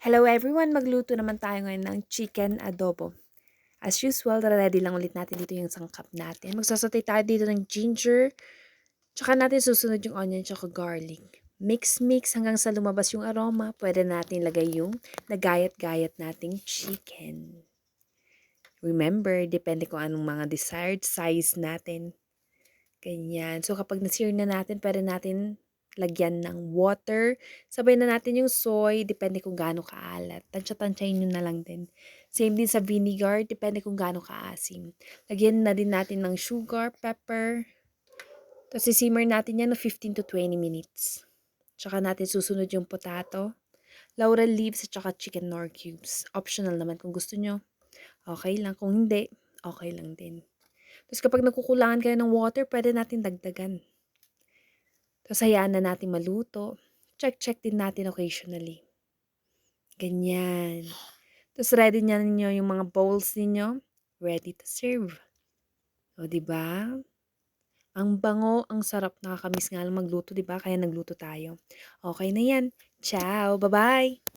Hello everyone! Magluto naman tayo ngayon ng chicken adobo. As usual, ready lang ulit natin dito yung sangkap natin. Magsasaute tayo dito ng ginger, tsaka natin susunod yung onion tsaka garlic. Mix hanggang sa lumabas yung aroma. Pwede natin lagay yung nagayat-gayat nating chicken. Remember, depende kung anong mga desired size natin. Ganyan. So kapag na-sear na natin, pwede natin lagyan ng water. Sabay na natin yung soy, depende kung gaano kaalat. Tansya-tansyahin nyo na lang din. Same din sa vinegar, depende kung gaano kaasim. Lagyan na din natin ng sugar, pepper. Tapos simmer natin yan ng 15 to 20 minutes. Tsaka natin susunod yung potato, laurel leaves at tsaka chicken nor cubes. Optional naman kung gusto nyo. Okay lang. Kung hindi, okay lang din. Tapos kapag nagkukulangan kayo ng water, pwede natin dagdagan. Tapos hayaan na natin maluto. Check din natin occasionally. Ganyan. Tapos ready na ninyo yung mga bowls ninyo. Ready to serve. O, diba? Ang bango, ang sarap, nakakamiss nga lang magluto, diba? Kaya nagluto tayo. Okay na yan. Ciao! Bye-bye!